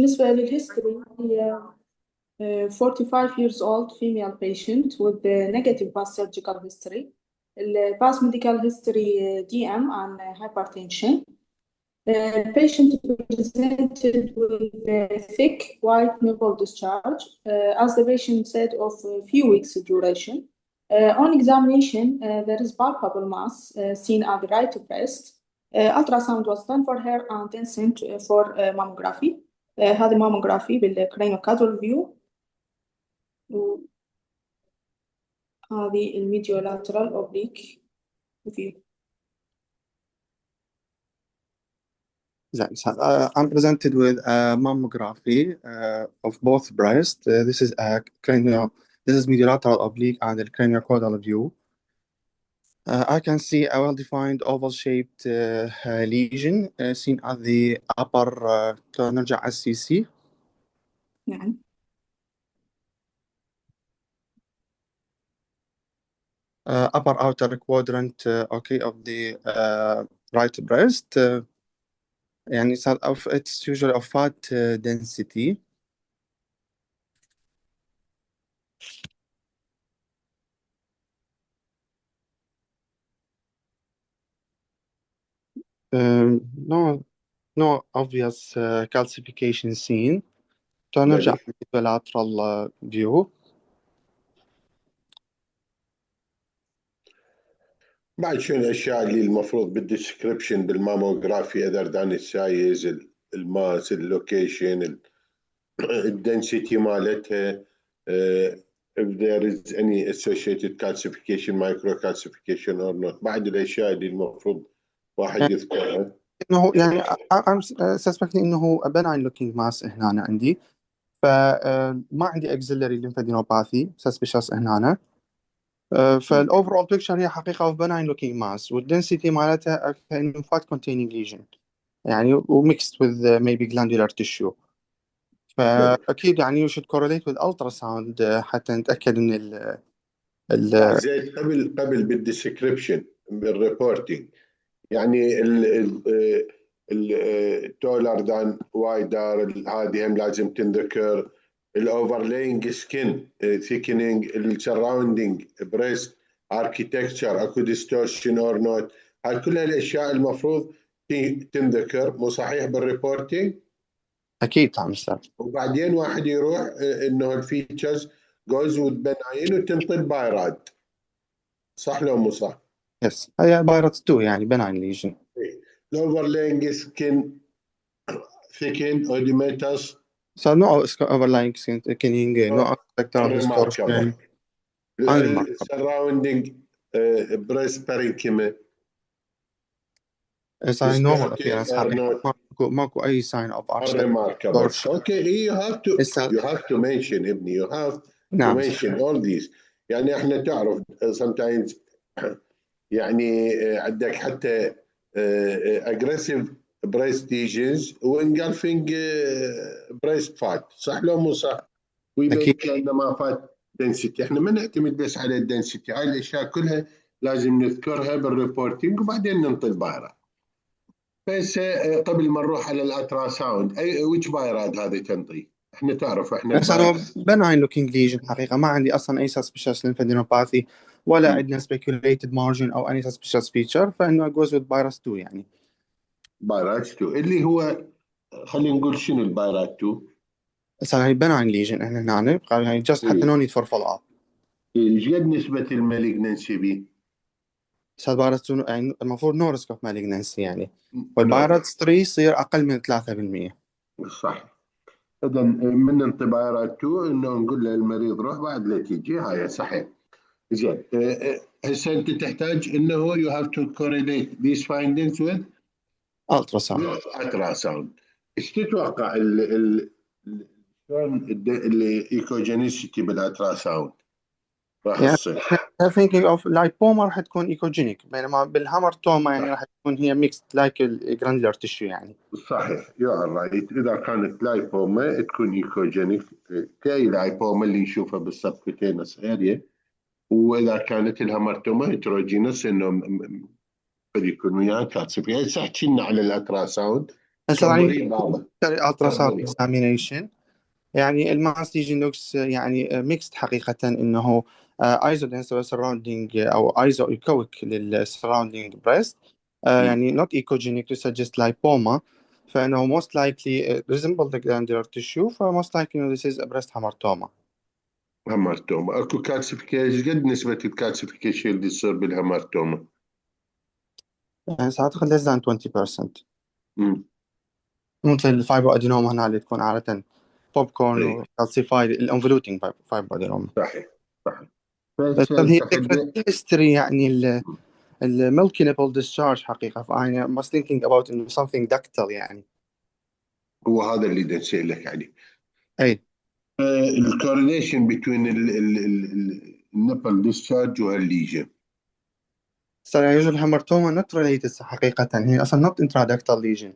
بالنسبة للهيستوري هي 45 years old female patient with the negative past surgical history. The past medical history DM and hypertension. Patient presented with thick white nipple discharge, as the patient said, of a few weeks duration. On examination, there is palpable mass seen at the right breast. Ultrasound was done for her and then sent for mammography. هذه mammography بالcraniocaudal view. وهذه الميديولاترال oblique view. I'm presented with a mammography of both breasts. This is mediolateral oblique and the craniocaudal view. I can see a well-defined oval-shaped lesion seen at the upper نرجع على الCC. نعم. Upper outer quadrant of the right breast. يعني it's usually of fat density. No obvious calcification seen. نرجع lateral view. بعد شو الاشياء اللي المفروض بالديسكريبشن بالماموغرافي other than السايز الماس اللوكيشن الدنسيتي مالتها if there is any associated calcification microcalcification or not. بعد الاشياء اللي المفروض واحد يذكرها انه يعني I'm suspecting انه benign looking mass هنا عندي، فما عندي axillary lymphadenopathy suspicious هنا. فالاوفرول بيكتشر هي حقيقه of benign looking mass والدنسيتي مالتها كأنه fat containing lesion يعني وميكست with maybe glandular tissue. فاكيد يعني you should correlate with ultrasound حتى نتاكد ان زي قبل بالديسكريبشن بالريبورتينج يعني التولر دان وايدر هذه هم لازم تنذكر. الاوفرلاينج سكين ثيكنينج السراوندينج بريست اركيتكتشر اكو ديستورشن اور نوت. هاي كلها الاشياء المفروض تنذكر مو صحيح بالريبورتينج. اكيد طبعا استاذ. وبعدين واحد يروح انه الفيتشرز جوز وذ بناين وتنطي البايراد صح لو مو صح؟ يس هي بايراد 2 يعني بناين ليجن. الاوفرلاينج سكين ثيكن اوديماتس So no overlying thickening, no architectural distortion. Surrounding breast parenchyma. As I normal appearance ماكو أي sign of remarkable. distortion. Okay, you have to mention ابني you have to mention all these. يعني احنا تعرف sometimes يعني عندك حتى aggressive breast lesions وengulfing breast fat صح لو مو صح؟ ويبين كأنما فات density. احنا ما نعتمد بس على الدنسيتي، هاي الاشياء كلها لازم نذكرها بالريبورتينج وبعدين ننطي البايرات. بس قبل ما نروح على الالترا ساوند ويتش بايرات هذه تنطي؟ احنا تعرف احنا بس انا بناين لوكينج ليجن حقيقه ما عندي اصلا اي سسبشس ليمفادينوباثي ولا عندنا سبيكوليتد مارجن او اني سسبشس فيتشر فانه جوز وذ بايرس 2 يعني. بايرس 2 اللي هو خلينا نقول شنو البايرات 2؟ هسه هي بناين ليجن احنا هنا يعني جاست حتى نو نيد فور فولو اب. ايش قد نسبه المالجنسي بي؟ هسه بايرس 2 يعني المفروض نو ريسك اوف مالجنسي يعني والبايرس 3 يصير اقل من 3%. صح. اذا من انطباعات 2 انه نقول للمريض روح بعد لا تيجي هاي صحيح. زين هسه انت تحتاج انه you have to correlate these findings with ultrasound. ايش تتوقع شلون الايكوجينيسيتي بالالتراساوند راح تصير؟ thinking of لايبوما راح تكون ايكوجينيك بينما بالهامرتوما يعني راح تكون هي ميكست لايك الجراندولار تيشو يعني. صحيح يا رايت. اذا كانت لايبوما تكون ايكوجينيك كاي لايبوما اللي نشوفها بالسبكوتينس اريا، واذا كانت الهامرتوما هيتروجينس انه قد يكون وياها كالسيفيكيشن. هسه احكي لنا على الالتراساوند هسه يعني خبري بابا التراساوند خبري. اكزامينيشن، يعني الماس ليجن لوكس يعني ميكست حقيقة، انه ايزو دنس سراوندينج او ايزو ايكويك للسراوندينج بريست، يعني not echogenic to suggest lipoma، فانه most likely resemble the glandular tissue، ف most likely this is a breast hamartoma. هامارتوما اكو كالسيفيكيشن، قد نسبة الكالسيفيكيشن اللي تصير بالهامارتوما؟ يعني ساعتها less than 20%. امم مثل الفايبرو ادينوما هنا اللي تكون عادة بوب كورن اي وكالسيفايد الانفلوتينج فايبرو ادينوما. صحيح صحيح. بس هي فلسفة فكرة الهيستوري، يعني الميلكي نيبل discharge حقيقة، فأنا was thinking about إنه something ductal يعني. هو هذا اللي بدي اسالك عليه. أي الكورليشن بين النبل ديسشارج والليجن. صار يوجد الهامرتوما not related حقيقة، هي أصلا not intraductal lesion،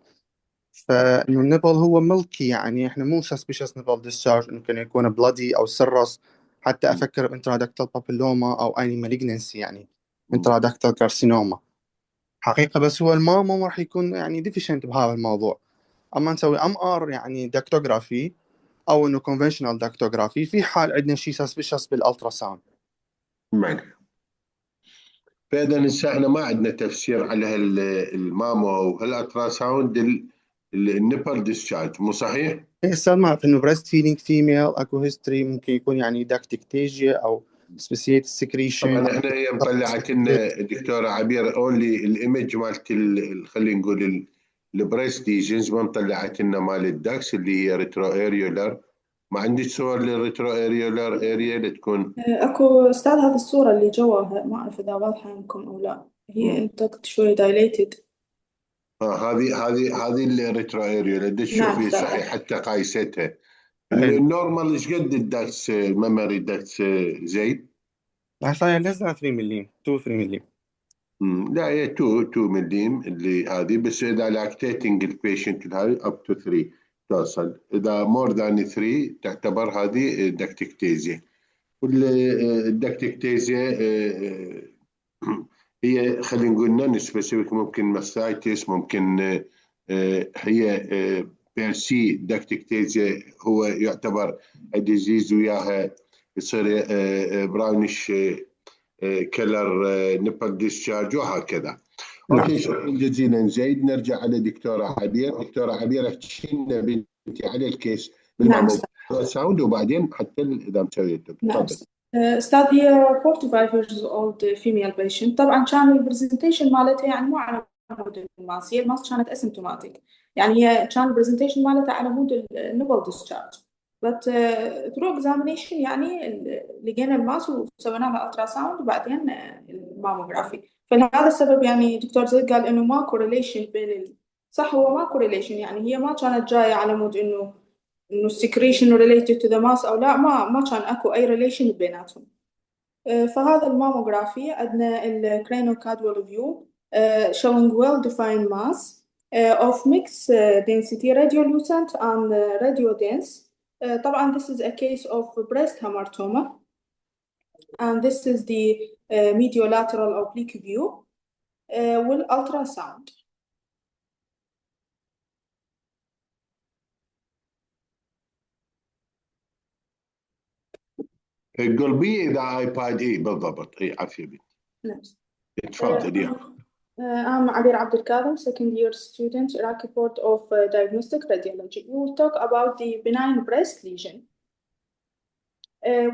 فإنه النبل هو ملكي، يعني إحنا مو suspicious nipple discharge، ممكن يكون bloody أو سرس، حتى أفكر intraductal papilloma أو أي malignancy يعني intraductal carcinoma حقيقة. بس هو الماما ما راح يكون يعني deficient بهذا الموضوع. أما نسوي ام ار يعني دكتوغرافي او انه conventional دكتوغرافي في حال عندنا شيء suspicious بالالترا ساوند. معنى فإذا هسه احنا ما عندنا تفسير على الماما وهالالترا ساوند النبل ديسشارج، مو صحيح؟ هسه ما في انه بريست فيدينج فيميل اكو هيستوري، ممكن يكون يعني داكتيكتيجيا او سبيسيت سكريشن. طبعا احنا هي مطلعت لنا الدكتوره عبير اونلي الايمج مالت خلينا نقول البريست ليجنز، ما مطلعت لنا مال الداكس اللي هي ريترو اريولار. ما عندك صور للريترو اريولار اريا اللي تكون؟ اكو استاذ، هذه الصورة اللي جواها ما اعرف اذا واضحة عندكم او لا، هي مم. انت شوي دايليتد. هذه الريترو اريولا اللي نعم تشوفي استاذ. صحيح حتى قايستها. حلو. النورمال ايش قد الداكس الميموري داكس زي؟ هسه ليس 3 مليم 2 3 مليم. لا هي 2 مليم اللي هذه، بس اذا لاكتيتنج البيشنت هاي اب تو 3 توصل، اذا مور ذان 3 تعتبر هذه دكتيكتيزيا. والدكتيكتيزيا هي خلينا نقول نون سبيسيفيك، ممكن ماستايتس، ممكن هي بيرسي دكتيكتيزيا هو يعتبر ديزيز وياها يصير براونش كلر نبل ديسشارج وهكذا. نعم. اوكي، شكرا جزيلا زيد. نرجع على دكتوره عبير. دكتوره عبير احكي لنا بنتي على الكيس نعم بالمامو استاذ. ساوند، وبعدين حتى اذا مسويته نعم تفضل. استاذ، هي 45 years old female patient. طبعا كان البرزنتيشن مالتها يعني مو على مود الماس، هي الماس كانت اسيمتوماتيك، يعني هي كان البرزنتيشن مالتها على مود النبل ديسشارج. بس ثرو اكزامينيشن يعني لقينا الماس وسوينا لها الترا ساوند وبعدين الماموجرافي. فلهذا السبب يعني دكتور زيد قال انه ما كورليشن بين صح، هو ما كورليشن، يعني هي ما كانت جايه على مود انه السكريشن related to the mass او لا، ما كان اكو اي ريليشن بيناتهم. فهذا الماموغرافي عندنا الكرينوكادوال فيو showing well defined mass of mixed density radiolucent and radiodense. طبعا this is a case of breast hamartoma, and this is the mediolateral oblique view والultrasound. قلبي اذا ايباد اي بالضبط، اي عافيه بنت. نعم. تفضل يا I'm Abir Abdelkader, second year student, Iraqi Board of Diagnostic Radiology. We will talk about the benign breast lesion.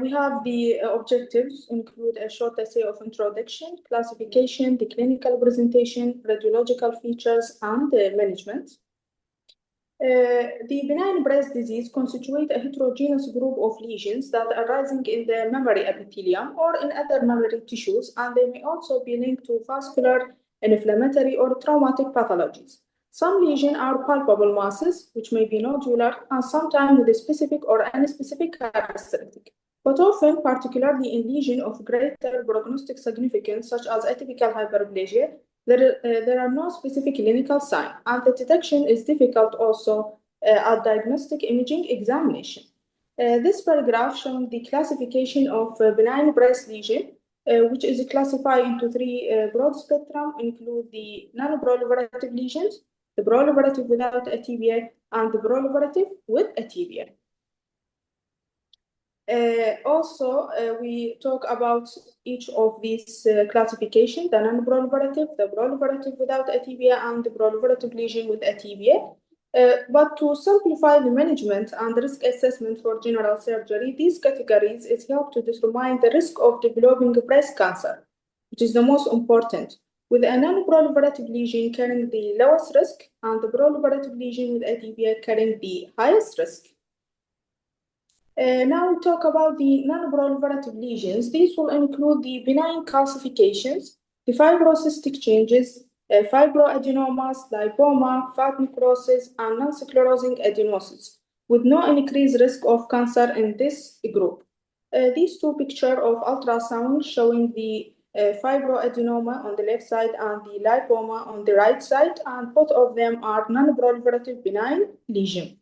We have the objectives include a short essay of introduction, classification, the clinical presentation, radiological features, and management. The benign breast disease constitute a heterogeneous group of lesions that are arising in the mammary epithelium or in other mammary tissues, and they may also be linked to vascular, inflammatory, or traumatic pathologies. Some lesions are palpable masses, which may be nodular, and sometimes with a specific or unspecific characteristic. But often, particularly in lesions of greater prognostic significance, such as atypical hyperplasia, there are no specific clinical signs, and the detection is difficult also at diagnostic imaging examination. This paragraph showing the classification of benign breast lesion, which is classified into three broad spectrum, include the non-proliferative lesions, the proliferative without a tibia, and the proliferative with a tibia. We talk about each of these classifications, the non-proliferative, the proliferative without a tibia, and the proliferative lesion with a tibia. But to simplify the management and risk assessment for general surgery, these categories is help to determine the risk of developing breast cancer, which is the most important, with a non-proliferative lesion carrying the lowest risk and the proliferative lesion with a tibia carrying the highest risk. Now we talk about the non-proliferative lesions. These will include the benign calcifications, the fibrocystic changes, fibroadenomas, lipoma, fat necrosis, and non-sclerosing adenosis, with no increased risk of cancer in this group. These two pictures of ultrasound showing the fibroadenoma on the left side and the lipoma on the right side, and both of them are non-proliferative benign lesion.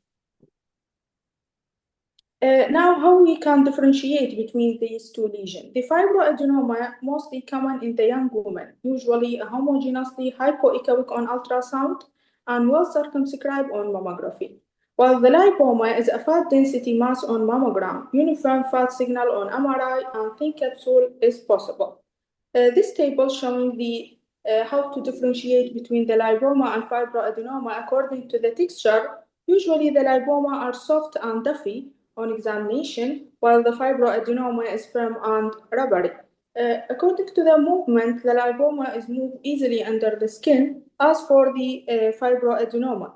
Now, how we can differentiate between these two lesions? The fibroadenoma mostly common in the young woman, usually homogeneously hypoechoic on ultrasound and well circumscribed on mammography. While the lipoma is a fat density mass on mammogram, uniform fat signal on MRI, and thin capsule is possible. This table showing the how to differentiate between the lipoma and fibroadenoma according to the texture. Usually the lipoma are soft and duffy on examination, while the fibroadenoma is firm and rubbery. According to the movement, the lipoma is moved easily under the skin, as for the fibroadenoma.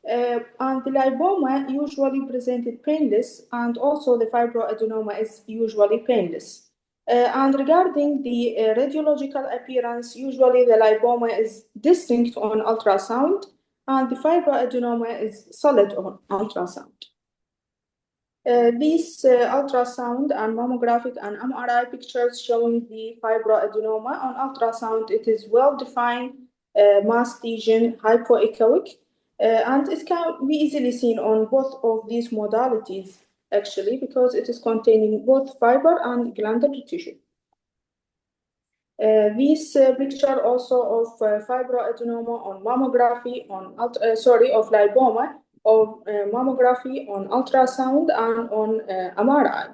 And the lipoma usually presented painless, and also the fibroadenoma is usually painless. And regarding the radiological appearance, usually the lipoma is distinct on ultrasound, and the fibroadenoma is solid on ultrasound. These ultrasound and mammographic and MRI pictures showing the fibroadenoma on ultrasound, it is well-defined mass lesion, hypoechoic, and it can be easily seen on both of these modalities, actually, because it is containing both fiber and glandular tissue. This picture also of fibroadenoma on mammography, of lipoma, of mammography on ultrasound and on MRI.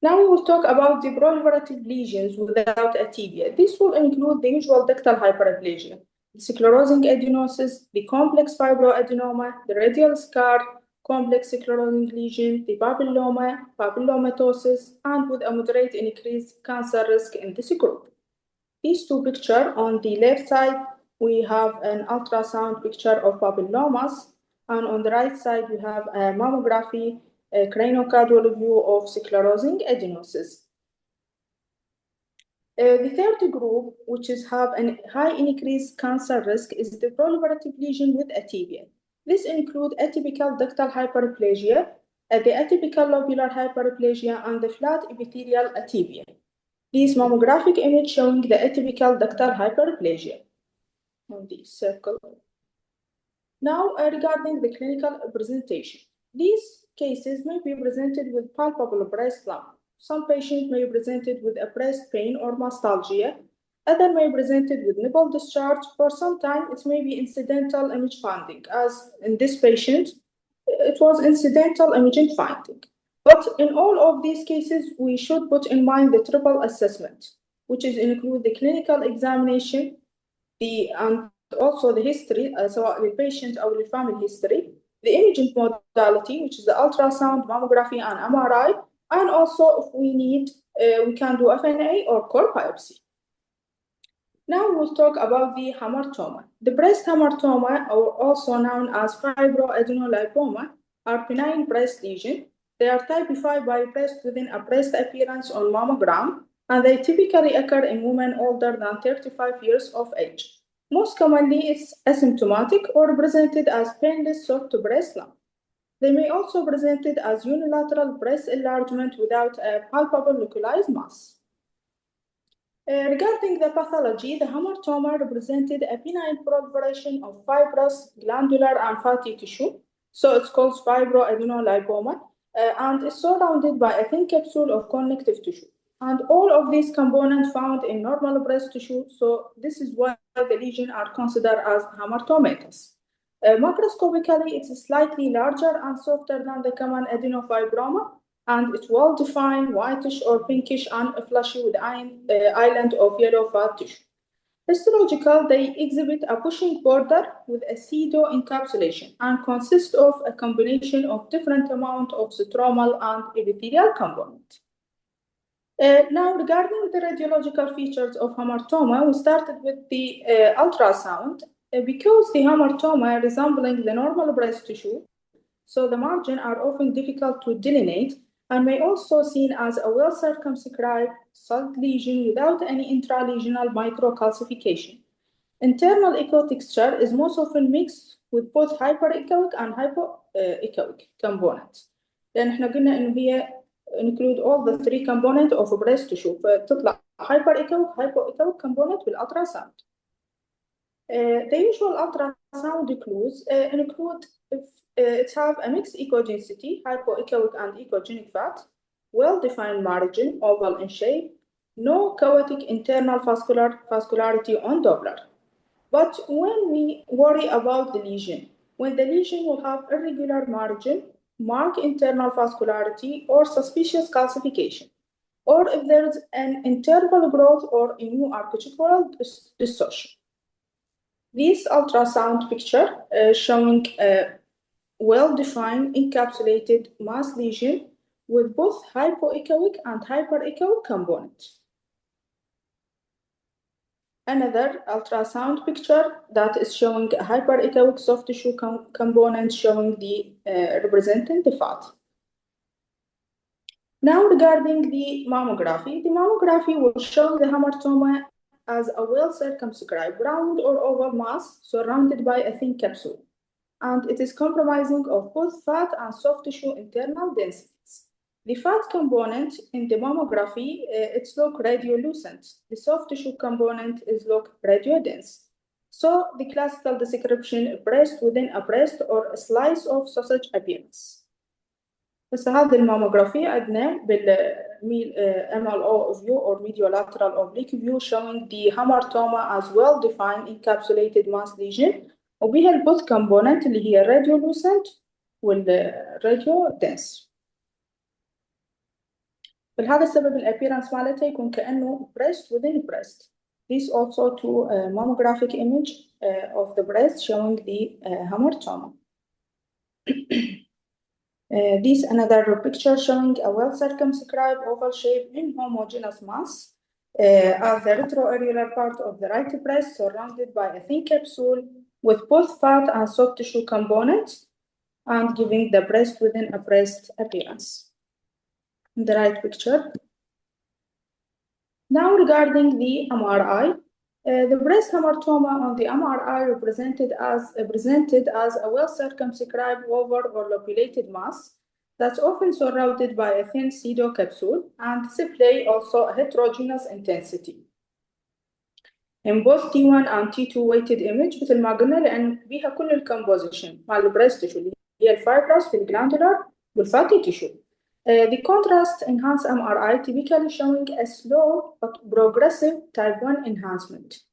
Now we will talk about the proliferative lesions without a tibia. This will include the usual ductal hyperplasia, the sclerosing adenosis, the complex fibroadenoma, the radial scar, complex sclerosing lesion, the papilloma, papillomatosis, and with a moderate increased cancer risk in this group. These two pictures on the left side, we have an ultrasound picture of papillomas, and on the right side, we have a mammography, a craniocaudal view of sclerosing adenosis. The third group, which is have a high increased cancer risk, is the proliferative lesion with a tibia. This includes atypical ductal hyperplasia, the atypical lobular hyperplasia, and the flat epithelial atibia. This mammographic image showing the atypical ductal hyperplasia on the circle. Now, regarding the clinical presentation, these cases may be presented with palpable breast lump. Some patients may be presented with a breast pain or mastalgia. Others may be presented with nipple discharge. For some time, it may be incidental image finding, as in this patient, it was incidental imaging finding. But in all of these cases, we should put in mind the triple assessment, which is include the clinical examination, and also the history, so the patient or the family history, the imaging modality, which is the ultrasound, mammography, and MRI, and also if we need, we can do FNA or core biopsy. Now we'll talk about the hamartoma. The breast hamartoma, or also known as fibroadenolipoma, are benign breast lesions. They are typified by breast within a breast appearance on mammogram, and they typically occur in women older than 35 years of age. Most commonly, it's asymptomatic or presented as painless soft breast lump. They may also be presented as unilateral breast enlargement without a palpable localized mass. Regarding the pathology, the hamartoma represented a benign proliferation of fibrous, glandular, and fatty tissue, so it's called fibroadenolipoma, and is surrounded by a thin capsule of connective tissue. And all of these components found in normal breast tissue, so this is why the lesions are considered as hamartomatous. Macroscopically, it's slightly larger and softer than the common adenofibroma, and it's well-defined, whitish or pinkish and flashy with island of yellow fat tissue. Histological, they exhibit a pushing border with a pseudo-encapsulation and consist of a combination of different amount of stromal and epithelial components. Now, regarding the radiological features of hamartoma, we started with the ultrasound. Because the hamartoma resembling the normal breast tissue, so the margins are often difficult to delineate and may also seen as a well-circumscribed salt lesion without any intralesional microcalcification. Internal echo texture is most often mixed with both hyperechoic and hypoechoic components. لأن احنا قلنا إنه هي include all the three components of breast tissue فتطلع hyperechoic, hypoechoic component بالultrasound. The usual ultrasound clues include if it have a mixed echogenicity, hypoechoic and echogenic fat, well-defined margin, oval in shape, no chaotic internal vascularity on Doppler. But when we worry about the lesion, when the lesion will have irregular margin, marked internal vascularity, or suspicious calcification, or if there is an interval growth or a new architectural distortion. This ultrasound picture showing a well-defined encapsulated mass lesion with both hypoechoic and hyperechoic components. Another ultrasound picture that is showing a hyperechoic soft tissue component showing the representing the fat. Now regarding the mammography will show the hamartoma as a well-circumscribed round or oval mass surrounded by a thin capsule, and it is comprising of both fat and soft tissue internal densities. The fat component in the mammography, it's look radiolucent. The soft tissue component is look radiodense. So the classical description, breast within a breast or a slice of sausage appearance. بس هذا الماموغرافي عندنا بالميل MLO view or mediolateral oblique view showing the hamartoma as well-defined encapsulated mass lesion وبها البوث component اللي هي radiolucent والradiodense. فلهذا السبب الappearance مالتها يكون كأنه breast within breast. This also to a mammographic image of the breast showing the hamartoma. This another picture showing a well-circumscribed oval shape in homogeneous mass at the retroareolar part of the right breast surrounded by a thin capsule with both fat and soft tissue components and giving the breast within a breast appearance. In the right picture. Now regarding the MRI, the breast hamartoma on the MRI represented as a well-circumscribed oval or lobulated mass that's often surrounded by a thin pseudocapsule and display also a heterogeneous intensity. In both T1 and T2 weighted image مثل ما قلنا لأن بيها كل الكomposition مع البريست tissue اللي هي الفايبرس والجلاندولار والفاتي tissue. The contrast enhanced MRI typically showing a slow but progressive type 1 enhancement.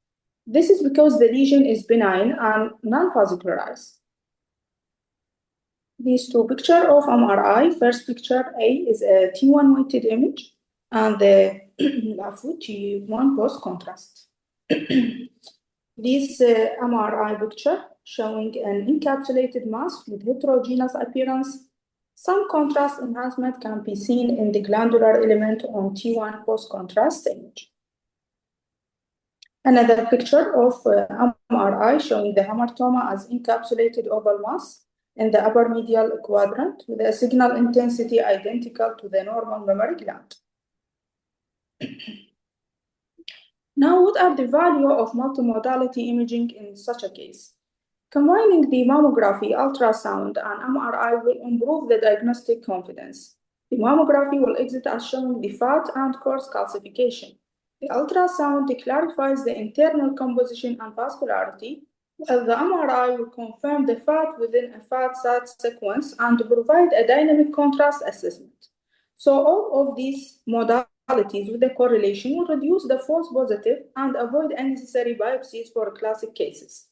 This is because the lesion is benign and non-vascularized. These two pictures of MRI, first picture A is a T1 weighted image and the T1 post contrast. This MRI picture showing an encapsulated mass with heterogeneous appearance. Some contrast enhancement can be seen in the glandular element on T1 post-contrast image. Another picture of MRI showing the hamartoma as encapsulated oval mass in the upper medial quadrant with a signal intensity identical to the normal mammary gland. Now, what are the value of multimodality imaging in such a case? Combining the mammography, ultrasound, and MRI will improve the diagnostic confidence. The mammography will exit as showing the fat and coarse calcification. The ultrasound clarifies the internal composition and vascularity, while the MRI will confirm the fat within a fat-SAT sequence and provide a dynamic contrast assessment. So all of these modalities modalities with the correlation will reduce the false positive and avoid unnecessary biopsies for classic cases.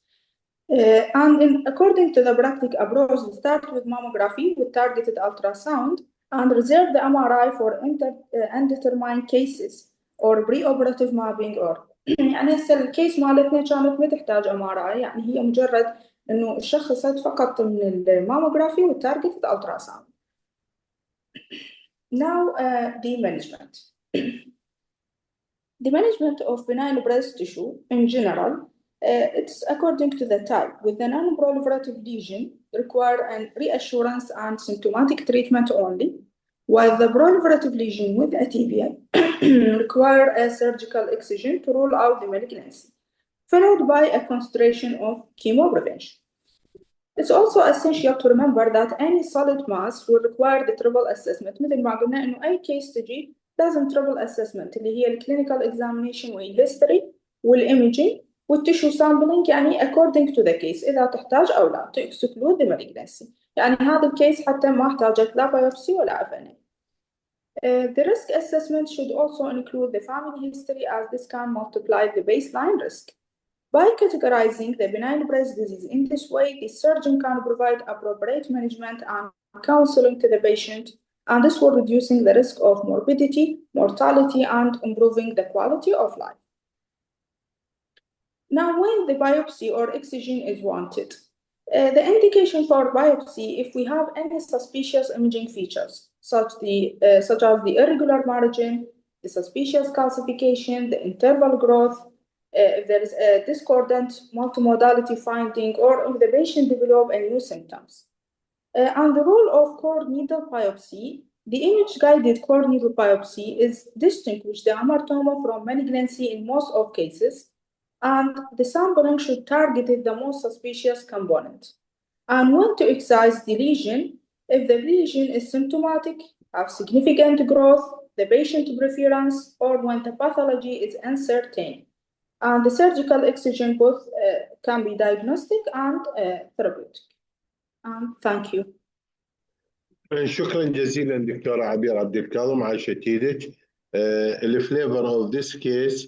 According to the practical approach, we start with mammography with targeted ultrasound and reserve the MRI for undetermined cases or preoperative mapping or يعني هسه الكيس مالتنا كانت ما تحتاج MRI، يعني هي مجرد انه شخصت فقط من الماموغرافي والتارجتد ultrasound. Now the management. The management of benign breast tissue in general, it's according to the type. With the non-proliferative lesion, require an reassurance and symptomatic treatment only, while the proliferative lesion with atypia require a surgical excision to rule out the malignancy, followed by a concentration of chemoprevention. It's also essential to remember that any solid mass will require the triple assessment. مثل ما قلنا إنه أي case تجي لازم triple assessment اللي هي clinical examination والhistory والimaging والtissue sampling، يعني according to the case إذا تحتاج أو لا to exclude the malignancy. يعني هذا الكيس حتى ما احتاجت لا biopsy ولا FNA. The risk assessment should also include the family history, as this can multiply the baseline risk. By categorizing the benign breast disease in this way, the surgeon can provide appropriate management and counseling to the patient, and this will reducing the risk of morbidity, mortality, and improving the quality of life. Now, when the biopsy or excision is wanted, the indication for biopsy, if we have any suspicious imaging features, such as the irregular margin, the suspicious calcification, the interval growth, if there is a discordant multimodality finding, or if the patient develops new symptoms. And the role of core needle biopsy, the image-guided core needle biopsy is distinguish the hamartoma from malignancy in most of cases, and the sampling should target the most suspicious component. And when to excise the lesion, if the lesion is symptomatic, have significant growth, the patient preference, or when the pathology is uncertain. And the surgical excision both can be diagnostic and therapeutic. And thank you. شكرا جزيلا دكتورة عبير عبد الكاظم على شتيدك. الفليفر of this case